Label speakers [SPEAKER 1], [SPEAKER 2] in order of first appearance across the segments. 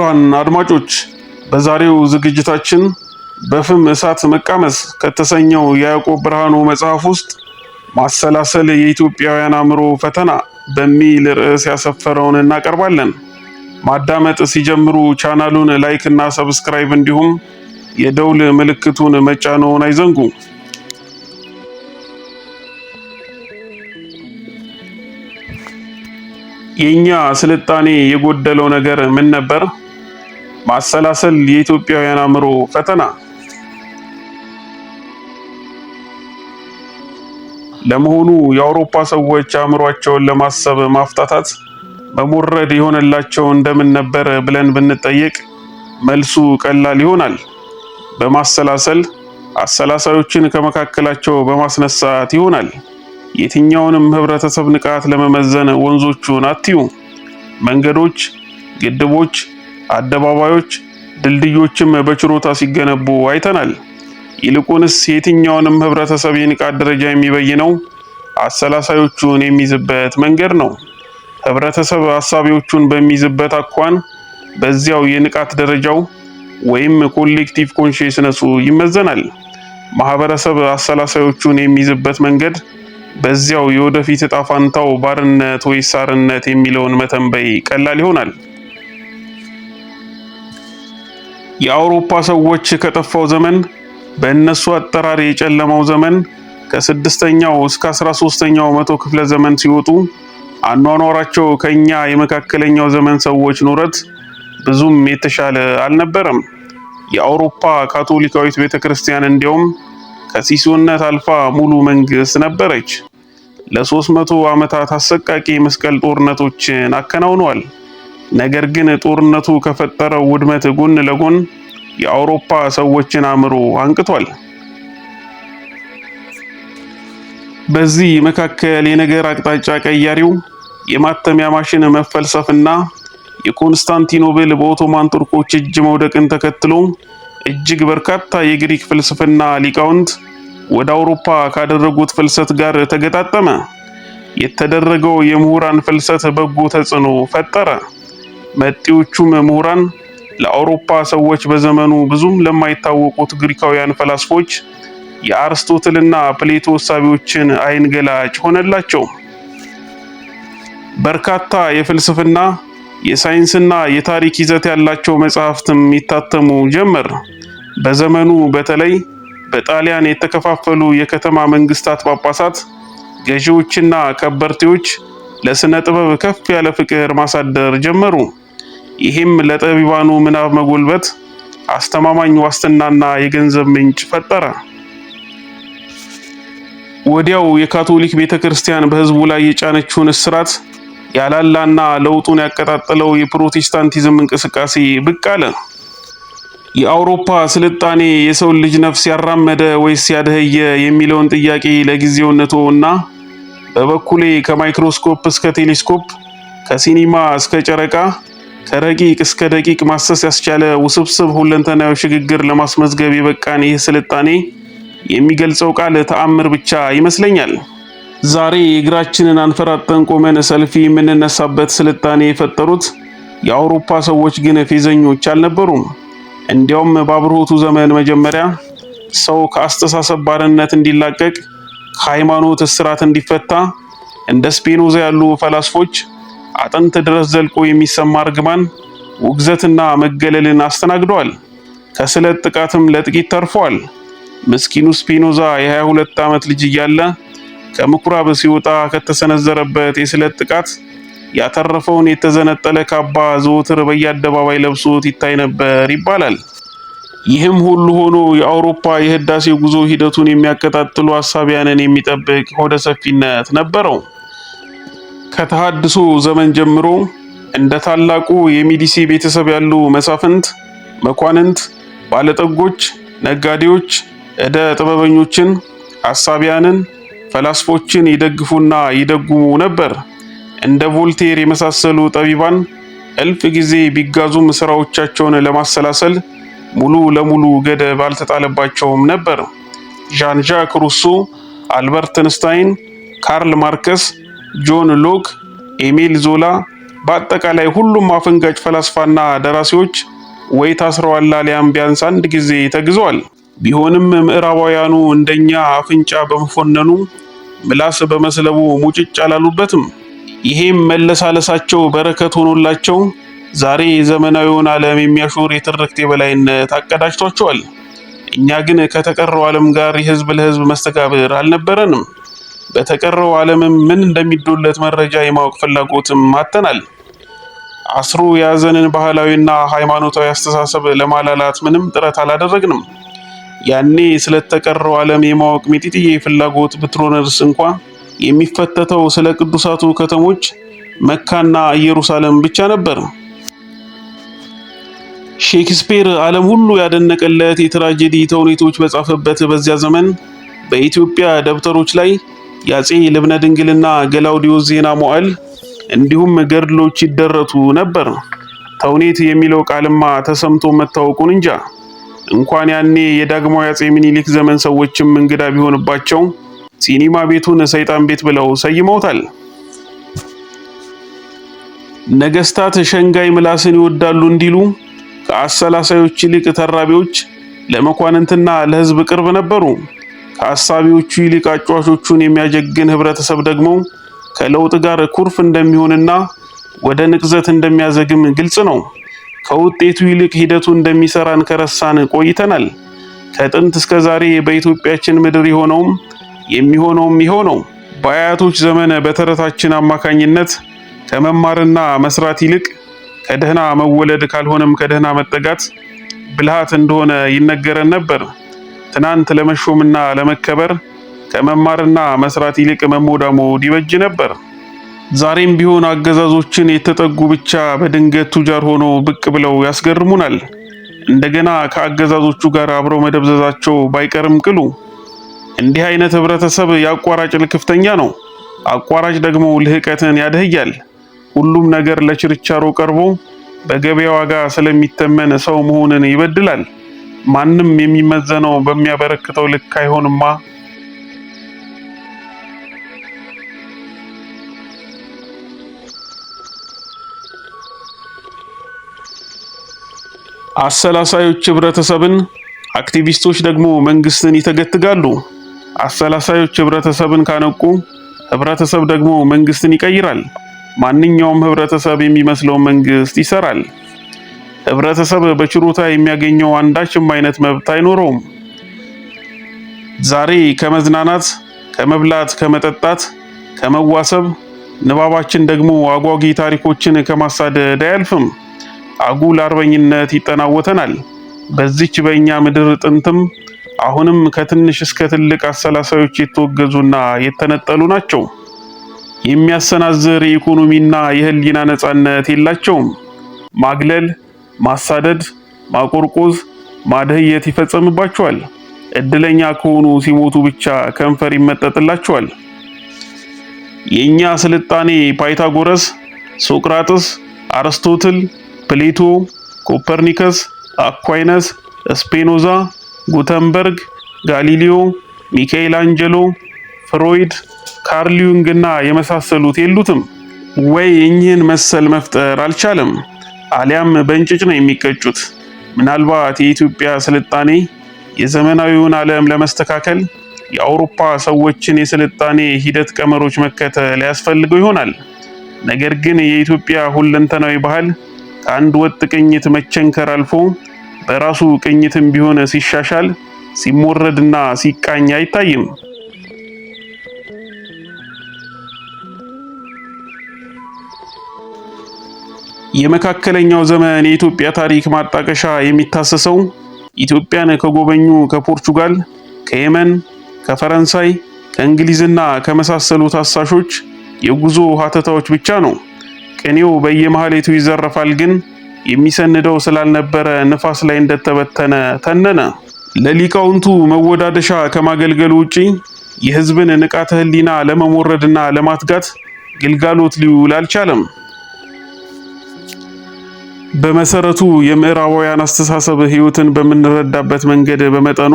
[SPEAKER 1] ክቡራን አድማጮች በዛሬው ዝግጅታችን በፍም እሳት መቃመስ ከተሰኘው የያዕቆብ ብርሃኑ መጽሐፍ ውስጥ ማሰላሰል የኢትዮጵያውያን አእምሮ ፈተና በሚል ርዕስ ያሰፈረውን እናቀርባለን። ማዳመጥ ሲጀምሩ ቻናሉን ላይክ እና ሰብስክራይብ እንዲሁም የደውል ምልክቱን መጫንዎን አይዘንጉ። የኛ ስልጣኔ የጎደለው ነገር ምን ነበር? ማሰላሰል የኢትዮጵያውያን አእምሮ ፈተና። ለመሆኑ የአውሮፓ ሰዎች አእምሯቸውን ለማሰብ ማፍታታት መሞረድ የሆነላቸው እንደምን ነበር ብለን ብንጠየቅ መልሱ ቀላል ይሆናል። በማሰላሰል አሰላሳዮችን ከመካከላቸው በማስነሳት ይሆናል። የትኛውንም ህብረተሰብ ንቃት ለመመዘን ወንዞቹን አትዩ። መንገዶች፣ ግድቦች፣ አደባባዮች፣ ድልድዮችም በችሮታ ሲገነቡ አይተናል። ይልቁንስ የትኛውንም ህብረተሰብ የንቃት ደረጃ የሚበይነው አሰላሳዮቹን የሚይዝበት መንገድ ነው። ህብረተሰብ አሳቢዎቹን በሚይዝበት አኳን በዚያው የንቃት ደረጃው ወይም ኮሌክቲቭ ኮንሽስነሱ ይመዘናል። ማህበረሰብ አሰላሳዮቹን የሚይዝበት መንገድ በዚያው የወደፊት ዕጣ ፋንታው ባርነት ወይስ አርነት የሚለውን መተንበይ ቀላል ይሆናል። የአውሮፓ ሰዎች ከጠፋው ዘመን በእነሱ አጠራር የጨለማው ዘመን ከ6ኛው እስከ 13ኛው መቶ ክፍለ ዘመን ሲወጡ አኗኗራቸው ከኛ የመካከለኛው ዘመን ሰዎች ኑረት ብዙም የተሻለ አልነበረም። የአውሮፓ ካቶሊካዊት ቤተክርስቲያን እንዲያውም ከሲሶነት አልፋ ሙሉ መንግስት ነበረች። ለ300 ዓመታት አሰቃቂ መስቀል ጦርነቶችን አከናውኗል። ነገር ግን ጦርነቱ ከፈጠረው ውድመት ጎን ለጎን የአውሮፓ ሰዎችን አእምሮ አንቅቷል። በዚህ መካከል የነገር አቅጣጫ ቀያሪው የማተሚያ ማሽን መፈልሰፍና የኮንስታንቲኖፕል በኦቶማን ቱርኮች እጅ መውደቅን ተከትሎ እጅግ በርካታ የግሪክ ፍልስፍና ሊቃውንት ወደ አውሮፓ ካደረጉት ፍልሰት ጋር ተገጣጠመ። የተደረገው የምሁራን ፍልሰት በጎ ተጽዕኖ ፈጠረ። መጤዎቹም ምሁራን ለአውሮፓ ሰዎች በዘመኑ ብዙም ለማይታወቁት ግሪካውያን ፈላስፎች የአርስቶትልና ፕሌቶ እሳቤዎችን አይን ገላጭ ሆነላቸው። በርካታ የፍልስፍና የሳይንስና የታሪክ ይዘት ያላቸው መጽሐፍትም ይታተሙ ጀመር። በዘመኑ በተለይ በጣሊያን የተከፋፈሉ የከተማ መንግስታት ጳጳሳት፣ ገዢዎችና ከበርቴዎች ለስነ ጥበብ ከፍ ያለ ፍቅር ማሳደር ጀመሩ። ይህም ለጠቢባኑ ምናብ መጎልበት አስተማማኝ ዋስትናና የገንዘብ ምንጭ ፈጠረ። ወዲያው የካቶሊክ ቤተክርስቲያን በህዝቡ ላይ የጫነችውን እስራት ያላላና ለውጡን ያቀጣጠለው የፕሮቴስታንቲዝም እንቅስቃሴ ብቅ አለ። የአውሮፓ ስልጣኔ የሰው ልጅ ነፍስ ያራመደ ወይስ ያደኸየ የሚለውን ጥያቄ ለጊዜው እንተውና በበኩሌ ከማይክሮስኮፕ እስከ ቴሌስኮፕ፣ ከሲኒማ እስከ ጨረቃ፣ ከረቂቅ እስከ ደቂቅ ማሰስ ያስቻለ ውስብስብ ሁለንተናዊ ሽግግር ለማስመዝገብ የበቃን ይህ ስልጣኔ የሚገልጸው ቃል ተአምር ብቻ ይመስለኛል። ዛሬ እግራችንን አንፈራጠን ቆመን ሰልፊ የምንነሳበት ስልጣኔ የፈጠሩት የአውሮፓ ሰዎች ግን ፌዘኞች አልነበሩም። እንዲያውም በአብርሆቱ ዘመን መጀመሪያ ሰው ከአስተሳሰብ ባርነት እንዲላቀቅ፣ ከሃይማኖት እስራት እንዲፈታ እንደ ስፒኖዛ ያሉ ፈላስፎች አጥንት ድረስ ዘልቆ የሚሰማ እርግማን፣ ውግዘትና መገለልን አስተናግደዋል። ከስለት ጥቃትም ለጥቂት ተርፈዋል። ምስኪኑ ስፒኖዛ የ22 ዓመት ልጅ እያለ ከምኩራብ ሲወጣ ከተሰነዘረበት የስለት ጥቃት ያተረፈውን የተዘነጠለ ካባ ዘወትር በየአደባባይ ለብሶት ይታይ ነበር ይባላል። ይህም ሁሉ ሆኖ የአውሮፓ የህዳሴ ጉዞ ሂደቱን የሚያቀጣጥሉ ሐሳቢያንን የሚጠብቅ ሆደ ሰፊነት ነበረው። ከተሐድሶ ዘመን ጀምሮ እንደ ታላቁ የሚዲሲ ቤተሰብ ያሉ መሳፍንት፣ መኳንንት፣ ባለጠጎች፣ ነጋዴዎች፣ ዕደ ጥበበኞችን፣ ሐሳቢያንን፣ ፈላስፎችን ይደግፉና ይደጉሙ ነበር። እንደ ቮልቴር የመሳሰሉ ጠቢባን እልፍ ጊዜ ቢጋዙም ስራዎቻቸውን ለማሰላሰል ሙሉ ለሙሉ ገደብ አልተጣለባቸውም ነበር። ዣን ዣክ ሩሶ፣ አልበርት አንስታይን፣ ካርል ማርክስ፣ ጆን ሎክ፣ ኤሚል ዞላ፣ በአጠቃላይ ሁሉም አፈንጋጭ ፈላስፋና ደራሲዎች ወይ ታስረዋል አሊያም ቢያንስ አንድ ጊዜ ተግዘዋል። ቢሆንም ምዕራባውያኑ እንደኛ አፍንጫ በመፎነኑ ምላስ በመስለቡ ሙጭጭ አላሉበትም። ይሄም መለሳለሳቸው በረከት ሆኖላቸው ዛሬ ዘመናዊውን ዓለም የሚያሾር የትርክት የበላይነት አቀዳጅቷቸዋል። እኛ ግን ከተቀረው ዓለም ጋር የህዝብ ለህዝብ መስተጋብር አልነበረንም። በተቀረው ዓለምም ምን እንደሚዶለት መረጃ የማወቅ ፍላጎትም አጥተናል። አስሮ የያዘንን ባህላዊና ሃይማኖታዊ አስተሳሰብ ለማላላት ምንም ጥረት አላደረግንም። ያኔ ስለተቀረው ዓለም የማወቅ ሚጢጥዬ ፍላጎት ብትኖርስ እንኳ የሚፈተተው ስለ ቅዱሳቱ ከተሞች መካና ኢየሩሳሌም ብቻ ነበር። ሼክስፒር ዓለም ሁሉ ያደነቀለት የትራጀዲ ተውኔቶች በጻፈበት በዚያ ዘመን በኢትዮጵያ ደብተሮች ላይ የአፄ ልብነ ድንግልና ገላውዲዮስ ዜና መዋዕል እንዲሁም ገድሎች ይደረቱ ነበር። ተውኔት የሚለው ቃልማ ተሰምቶ መታወቁን እንጃ። እንኳን ያኔ የዳግማዊ አፄ ምኒልክ ዘመን ሰዎችም እንግዳ ቢሆንባቸው ሲኒማ ቤቱን ሰይጣን ቤት ብለው ሰይመውታል። ነገስታት ሸንጋይ ምላስን ይወዳሉ እንዲሉ ከአሰላሳዮች ይልቅ ተራቢዎች ለመኳንንትና ለህዝብ ቅርብ ነበሩ። ከአሳቢዎቹ ይልቅ አጫዋቾቹን የሚያጀግን ህብረተሰብ ደግሞ ከለውጥ ጋር ኩርፍ እንደሚሆንና ወደ ንቅዘት እንደሚያዘግም ግልጽ ነው። ከውጤቱ ይልቅ ሂደቱ እንደሚሰራን ከረሳን ቆይተናል። ከጥንት እስከ ዛሬ በኢትዮጵያችን ምድር የሆነውም የሚሆነውም ይኸው ነው። በአያቶች ዘመን በተረታችን አማካኝነት ከመማርና መስራት ይልቅ ከደህና መወለድ ካልሆነም ከደህና መጠጋት ብልሃት እንደሆነ ይነገረን ነበር። ትናንት ለመሾምና ለመከበር ከመማርና መስራት ይልቅ መሞዳሞድ ይበጅ ነበር። ዛሬም ቢሆን አገዛዞችን የተጠጉ ብቻ በድንገት ቱጃር ሆኖ ብቅ ብለው ያስገርሙናል። እንደገና ከአገዛዞቹ ጋር አብረው መደብዘዛቸው ባይቀርም ቅሉ። እንዲህ አይነት ህብረተሰብ የአቋራጭ ልክፍተኛ ነው። አቋራጭ ደግሞ ልህቀትን ያደህያል። ሁሉም ነገር ለችርቻሮ ቀርቦ በገበያ ዋጋ ስለሚተመን ሰው መሆንን ይበድላል። ማንም የሚመዘነው በሚያበረክተው ልክ አይሆንማ። አሰላሳዮች ህብረተሰብን፣ አክቲቪስቶች ደግሞ መንግስትን ይተገትጋሉ። አሰላሳዮች ህብረተሰብን ካነቁ፣ ህብረተሰብ ደግሞ መንግስትን ይቀይራል። ማንኛውም ህብረተሰብ የሚመስለው መንግስት ይሰራል። ህብረተሰብ በችሮታ የሚያገኘው አንዳችም አይነት መብት አይኖረውም። ዛሬ ከመዝናናት፣ ከመብላት፣ ከመጠጣት፣ ከመዋሰብ ንባባችን ደግሞ አጓጊ ታሪኮችን ከማሳደድ አያልፍም። አጉል አርበኝነት ይጠናወተናል። በዚች በእኛ ምድር ጥንትም አሁንም ከትንሽ እስከ ትልቅ አሰላሳዮች የተወገዙና የተነጠሉ ናቸው። የሚያሰናዝር የኢኮኖሚና የህሊና ነጻነት የላቸውም። ማግለል፣ ማሳደድ፣ ማቆርቆዝ፣ ማደህየት ይፈጸምባቸዋል። እድለኛ ከሆኑ ሲሞቱ ብቻ ከንፈር ይመጠጥላቸዋል። የኛ ስልጣኔ ፓይታጎረስ፣ ሶቅራጥስ፣ አርስቶትል፣ ፕሌቶ፣ ኮፐርኒከስ፣ አኳይነስ፣ ስፔኖዛ፣ ጉተንበርግ፣ ጋሊሊዮ፣ ሚካኤል አንጀሎ፣ ፍሮይድ፣ ካርል ዩንግ እና የመሳሰሉት የሉትም ወይ? እኚህን መሰል መፍጠር አልቻለም። አሊያም በእንጭጭ ነው የሚቀጩት። ምናልባት የኢትዮጵያ ስልጣኔ የዘመናዊውን ዓለም ለመስተካከል የአውሮፓ ሰዎችን የስልጣኔ ሂደት ቀመሮች መከተል ያስፈልገው ይሆናል። ነገር ግን የኢትዮጵያ ሁለንተናዊ ባህል ከአንድ ወጥ ቅኝት መቸንከር አልፎ በራሱ ቅኝትም ቢሆን ሲሻሻል፣ ሲሞረድና ሲቃኝ አይታይም። የመካከለኛው ዘመን የኢትዮጵያ ታሪክ ማጣቀሻ የሚታሰሰው ኢትዮጵያን ከጎበኙ ከፖርቹጋል፣ ከየመን፣ ከፈረንሳይ፣ ከእንግሊዝና ከመሳሰሉት አሳሾች የጉዞ ሀተታዎች ብቻ ነው። ቅኔው በየመሃሌቱ ይዘረፋል፣ ግን የሚሰንደው ስላልነበረ ንፋስ ላይ እንደተበተነ ተነነ። ለሊቃውንቱ መወዳደሻ ከማገልገሉ ውጪ የሕዝብን ንቃተ ሕሊና ለመሞረድና ለማትጋት ግልጋሎት ሊውል አልቻለም። በመሰረቱ የምዕራባውያን አስተሳሰብ ሕይወትን በምንረዳበት መንገድ በመጠኑ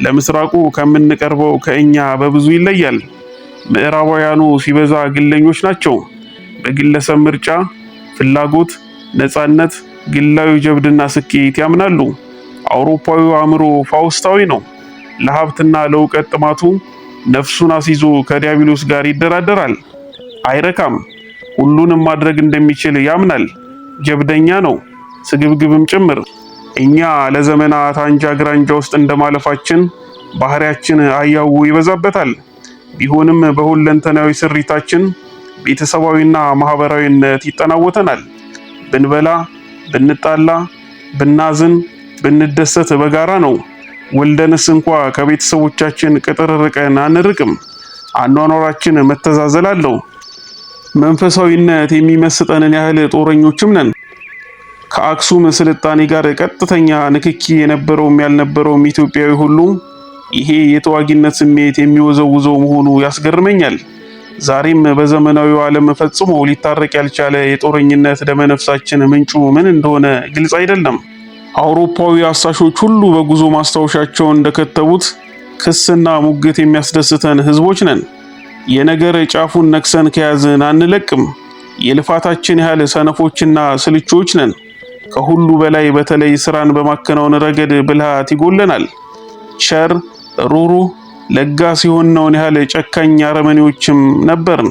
[SPEAKER 1] ለምስራቁ ከምንቀርበው ከእኛ በብዙ ይለያል። ምዕራባውያኑ ሲበዛ ግለኞች ናቸው። በግለሰብ ምርጫ ፍላጎት፣ ነፃነት፣ ግላዊ ጀብድና ስኬት ያምናሉ። አውሮፓዊው አእምሮ ፋውስታዊ ነው። ለሀብትና ለእውቀት ጥማቱ ነፍሱን አስይዞ ከዲያብሎስ ጋር ይደራደራል። አይረካም። ሁሉንም ማድረግ እንደሚችል ያምናል። ጀብደኛ ነው፣ ስግብግብም ጭምር። እኛ ለዘመናት አንጃ ግራንጃ ውስጥ እንደማለፋችን ባህሪያችን አያው ይበዛበታል። ቢሆንም በሁለንተናዊ ስሪታችን ቤተሰባዊና ማህበራዊነት ይጠናወተናል። ብንበላ፣ ብንጣላ፣ ብናዝን፣ ብንደሰት በጋራ ነው። ወልደንስ እንኳ ከቤተሰቦቻችን ቅጥር ርቀን አንርቅም። አኗኗራችን መተዛዘል አለው። መንፈሳዊነት የሚመስጠንን ያህል ጦረኞችም ነን። ከአክሱም ስልጣኔ ጋር ቀጥተኛ ንክኪ የነበረውም ያልነበረውም ኢትዮጵያዊ ሁሉ ይሄ የተዋጊነት ስሜት የሚወዘውዘው መሆኑ ያስገርመኛል። ዛሬም በዘመናዊው ዓለም ፈጽሞ ሊታረቅ ያልቻለ የጦረኝነት ደመነፍሳችን ምንጩ ምን እንደሆነ ግልጽ አይደለም። አውሮፓዊ አሳሾች ሁሉ በጉዞ ማስታወሻቸው እንደከተቡት ክስና ሙግት የሚያስደስተን ህዝቦች ነን። የነገር ጫፉን ነክሰን ከያዝን አንለቅም። የልፋታችን ያህል ሰነፎችና ስልቾች ነን። ከሁሉ በላይ በተለይ ስራን በማከናወን ረገድ ብልሃት ይጎለናል። ቸር፣ ሩሩህ፣ ለጋስ የሆነውን ያህል ጨካኝ አረመኔዎችም ነበርን።